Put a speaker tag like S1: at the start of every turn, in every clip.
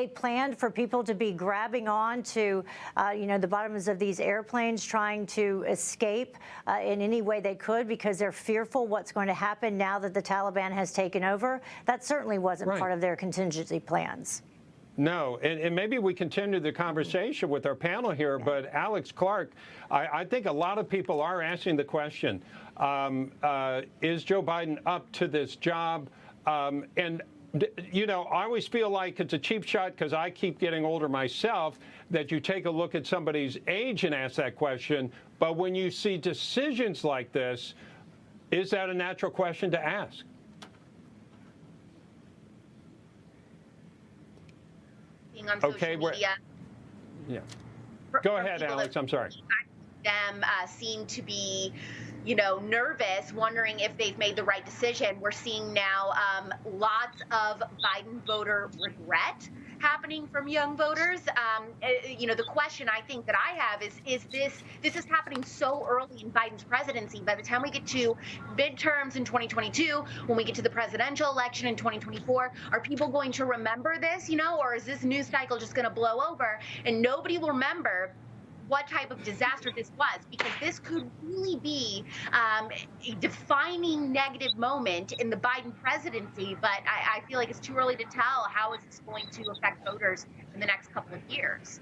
S1: They planned for people to be grabbing on to, the bottoms of these airplanes, trying to escape in any way they could because they're fearful what's going to happen now that the Taliban has taken over. That certainly wasn't part of their contingency plans.
S2: No, and maybe we continue the conversation with our panel here, but Alex Clark, I think a lot of people are asking the question, is Joe Biden up to this job? And I always feel like it's a cheap shot because I keep getting older myself, that you take a look at somebody's age and ask that question. But when you see decisions like this, is that a natural question to ask?
S3: On social media.
S2: Yeah. Go ahead, Alex. I'm sorry.
S3: Them seem to be, nervous, wondering if they've made the right decision. We're seeing now lots of Biden voter regret happening from young voters. The question I think that I have is this is happening so early in Biden's presidency. By the time we get to midterms in 2022, when we get to the presidential election in 2024, are people going to remember this, or is this news cycle just going to blow over and nobody will remember what type of disaster this was, because this could really be a defining negative moment in the Biden presidency. But I feel like it's too early to tell how is this going to affect voters in the next couple of years.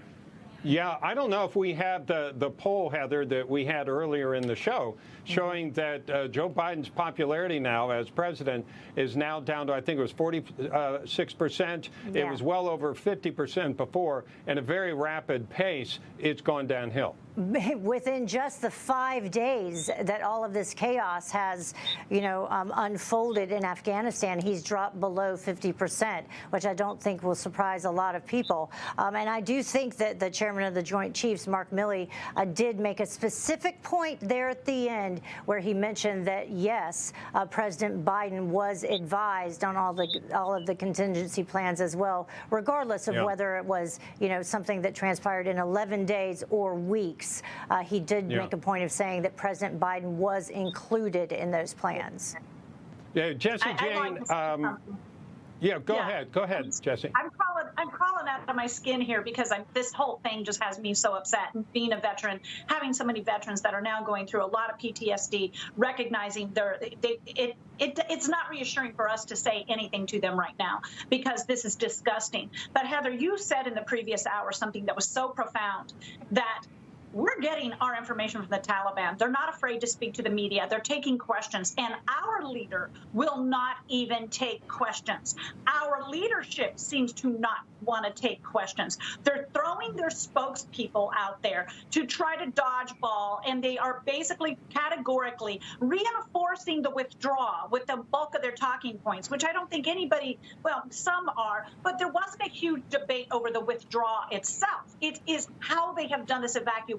S2: Yeah, I don't know if we have the poll, Heather, that we had earlier in the show, showing that Joe Biden's popularity now as president is now down to, I think it was 46%. Yeah. It was well over 50% before, and a very rapid pace, it's gone downhill.
S1: Within just the 5 days that all of this chaos has, unfolded in Afghanistan, he's dropped below 50%, which I don't think will surprise a lot of people. And I do think that the chairman of the Joint Chiefs, Mark Milley, did make a specific point there at the end where he mentioned that, yes, President Biden was advised on all of the contingency plans as well, regardless of whether it was, something that transpired in 11 days or weeks. He did make a point of saying that President Biden was included in those plans.
S2: Yeah, Jesse Jane. Go ahead, Jesse.
S4: I'm crawling out of my skin here because this whole thing just has me so upset. Being a veteran, having so many veterans that are now going through a lot of PTSD, recognizing it's not reassuring for us to say anything to them right now because this is disgusting. But Heather, you said in the previous hour something that was so profound, that we're getting our information from the Taliban. They're not afraid to speak to the media. They're taking questions. And our leader will not even take questions. Our leadership seems to not want to take questions. They're throwing their spokespeople out there to try to dodgeball, and they are basically categorically reinforcing the withdrawal with the bulk of their talking points, which I don't think anybody, well, some are, but there wasn't a huge debate over the withdrawal itself. It is how they have done this evacuation.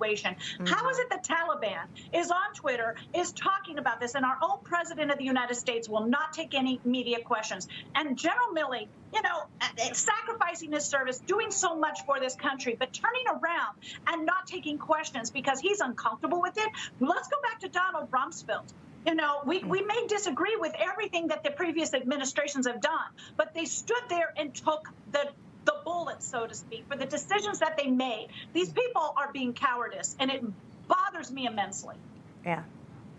S4: How is it the Taliban is on Twitter, is talking about this, and our own president of the United States will not take any media questions? And General Milley, sacrificing his service, doing so much for this country, but turning around and not taking questions because he's uncomfortable with it. Let's go back to Donald Rumsfeld. We may disagree with everything that the previous administrations have done, but they stood there and took the bullets, so to speak, for the decisions that they made. These people are being cowardice, and it bothers me immensely.
S1: Yeah.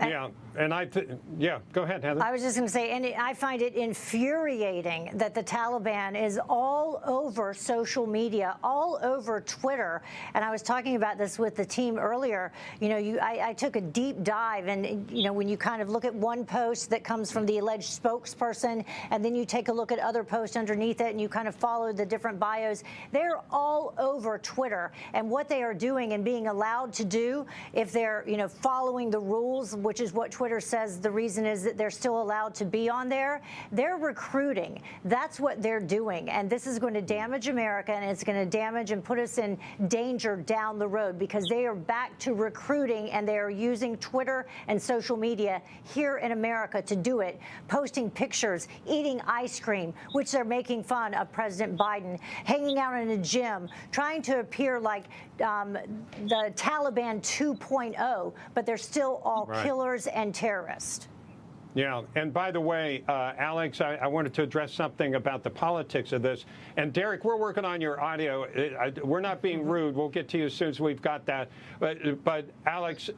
S2: Go ahead, Heather.
S1: I was just going to say, and I find it infuriating that the Taliban is all over social media, all over Twitter. And I was talking about this with the team earlier. I took a deep dive, and when you kind of look at one post that comes from the alleged spokesperson, and then you take a look at other posts underneath it, and you kind of follow the different bios, they're all over Twitter. And what they are doing and being allowed to do, if they're following the rules, which is what Twitter says the reason is that they're still allowed to be on there, they're recruiting. That's what they're doing. And this is going to damage America, and it's going to damage and put us in danger down the road because they are back to recruiting, and they are using Twitter and social media here in America to do it, posting pictures, eating ice cream, which they're making fun of President Biden, hanging out in a gym, trying to appear like the Taliban 2.0, but they're still all killers and terrorists.
S2: Yeah, and by the way, Alex, I wanted to address something about the politics of this. And Derek, we're working on your audio. We're not being rude. We'll get to you as soon as we've got that. But Alex,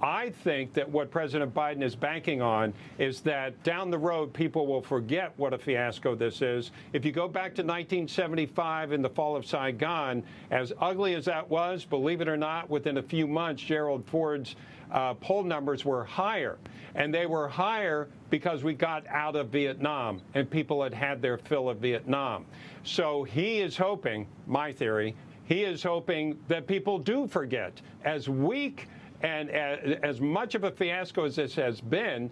S2: I think that what President Biden is banking on is that down the road, people will forget what a fiasco this is. If you go back to 1975 in the fall of Saigon, as ugly as that was, believe it or not, within a few months, Gerald Ford's poll numbers were higher. And they were higher because we got out of Vietnam and people had had their fill of Vietnam. So he is hoping, my theory, he is hoping that people do forget. As weak and as much of a fiasco as this has been,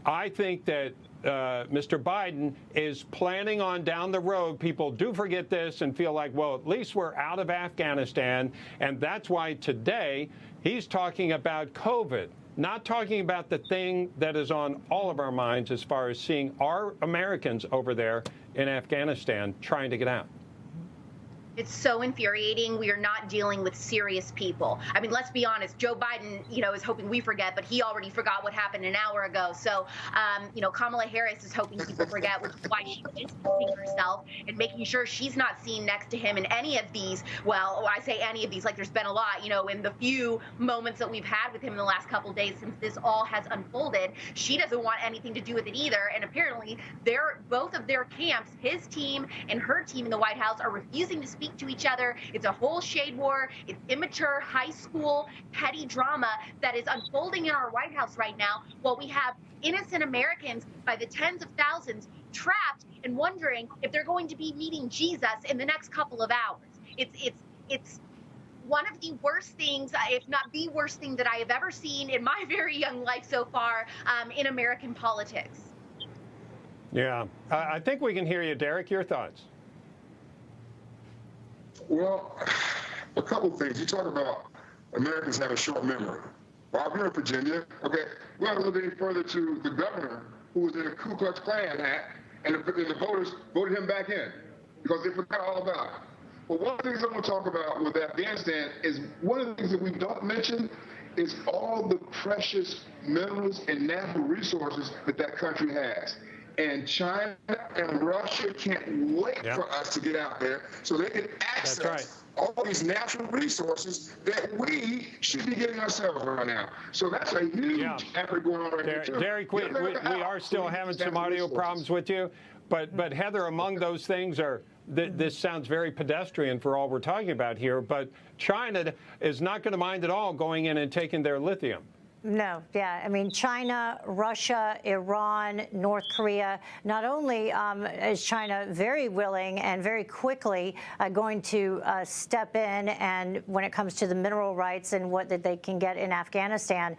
S2: I think that Mr. Biden is planning on down the road, people do forget this and feel like, well, at least we're out of Afghanistan. And that's why today he's talking about COVID, not talking about the thing that is on all of our minds as far as seeing our Americans over there in Afghanistan trying to get out.
S3: It's so infuriating. We are not dealing with serious people. I mean, let's be honest. Joe Biden, is hoping we forget, but he already forgot what happened an hour ago. So, Kamala Harris is hoping people forget, which is why she's distancing herself and making sure she's not seen next to him in any of these. Well, I say any of these, like there's been a lot, in the few moments that we've had with him in the last couple of days since this all has unfolded. She doesn't want anything to do with it either. And apparently, both of their camps, his team and her team in the White House, are refusing to speak to each other. It's a whole shade war. It's immature high school petty drama that is unfolding in our White House right now, while we have innocent Americans by the tens of thousands trapped and wondering if they're going to be meeting Jesus in the next couple of hours. It's one of the worst things, if not the worst thing that I have ever seen in my very young life so far in American politics.
S2: Yeah, I think we can hear you, Derek. Your thoughts?
S5: Well, a couple of things. You talk about Americans have a short memory. Well, I'm here in Virginia. Okay, we have to look any further to the governor who was in a Ku Klux Klan hat, and the voters voted him back in because they forgot all about it. But one of the things I want to talk about with Afghanistan is one of the things that we don't mention is all the precious minerals and natural resources that country has. And China and Russia can't wait for us to get out there so they can access all these natural resources that we should be getting ourselves right now. So that's a huge effort going on right there, too.
S2: Derek, we are still having some audio problems with you. But Heather, among those things are, this sounds very pedestrian for all we're talking about here, but China is not going to mind at all going in and taking their lithium.
S1: No, yeah. I mean, China, Russia, Iran, North Korea, not only is China very willing and very quickly going to step in, and when it comes to the mineral rights and what that they can get in Afghanistan,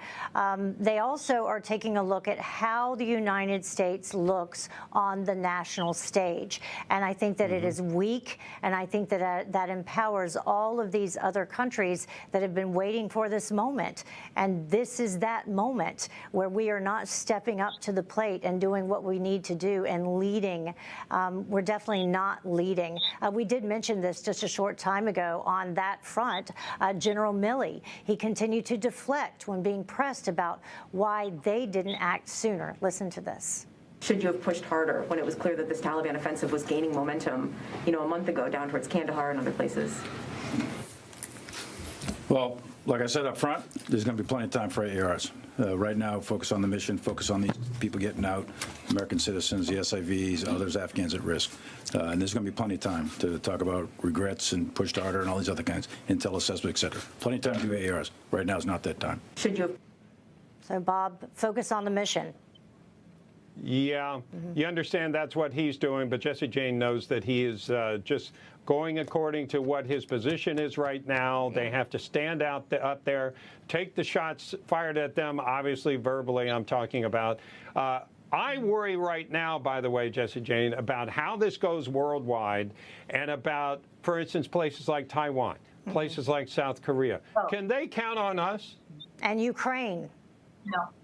S1: they also are taking a look at how the United States looks on the national stage. And I think that it is weak, and I think that that empowers all of these other countries that have been waiting for this moment. And this is that moment where we are not stepping up to the plate and doing what we need to do and leading. We're definitely not leading. We did mention this just a short time ago on that front. General Milley, he continued to deflect when being pressed about why they didn't act sooner. Listen to this.
S6: Should you have pushed harder when it was clear that this Taliban offensive was gaining momentum, a month ago down towards Kandahar and other places?
S7: Well, like I said up front, there's going to be plenty of time for ARs. Right now, focus on the mission, focus on these people getting out, American citizens, the SIVs, others, Afghans at risk. And there's going to be plenty of time to talk about regrets and pushed harder and all these other kinds, intel assessment, et cetera. Plenty of time to do ARs. Right now is not that time.
S6: Should you?
S1: So, Bob, focus on the mission.
S2: Yeah, you understand that's what he's doing, but Jesse Jane knows that he is just going according to what his position is right now. They have to stand up there, take the shots fired at them, obviously verbally I'm talking about. I worry right now, by the way, Jesse Jane, about how this goes worldwide and about, for instance, places like Taiwan, places like South Korea. Can they count on us?
S1: And Ukraine.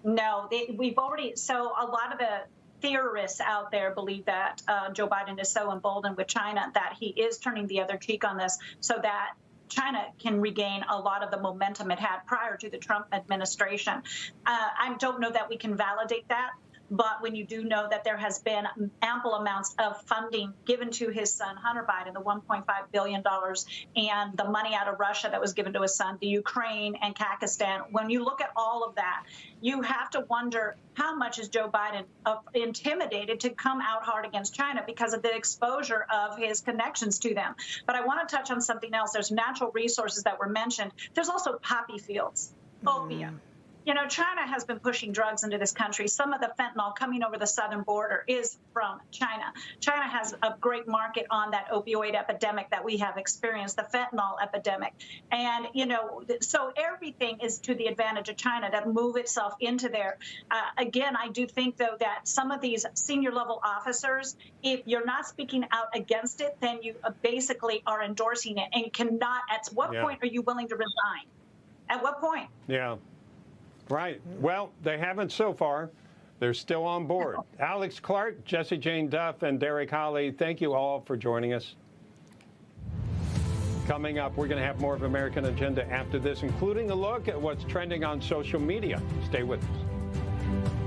S4: No, we've already, so a lot of the theorists out there believe that Joe Biden is so emboldened with China that he is turning the other cheek on this so that China can regain a lot of the momentum it had prior to the Trump administration. I don't know that we can validate that, But when you do know that there has been ample amounts of funding given to his son, Hunter Biden, the $1.5 billion, and the money out of Russia that was given to his son, the Ukraine and Pakistan, when you look at all of that, you have to wonder how much is Joe Biden intimidated to come out hard against China because of the exposure of his connections to them. But I want to touch on something else. There's natural resources that were mentioned. There's also poppy fields, opium. You know, China has been pushing drugs into this country. Some of the fentanyl coming over the southern border is from China. China has a great market on that opioid epidemic that we have experienced, the fentanyl epidemic. And, you know, so everything is to the advantage of China to move itself into there. Again, I do think, though, that some of these senior level officers, if you're not speaking out against it, then you basically are endorsing it and cannot. At what point are you willing to resign? At what point?
S2: Yeah. Right. Well, they haven't so far. They're still on board. Alex Clark, Jesse Jane Duff, and Derek Holley, thank you all for joining us. Coming up, we're going to have more of American Agenda after this, including a look at what's trending on social media. Stay with us.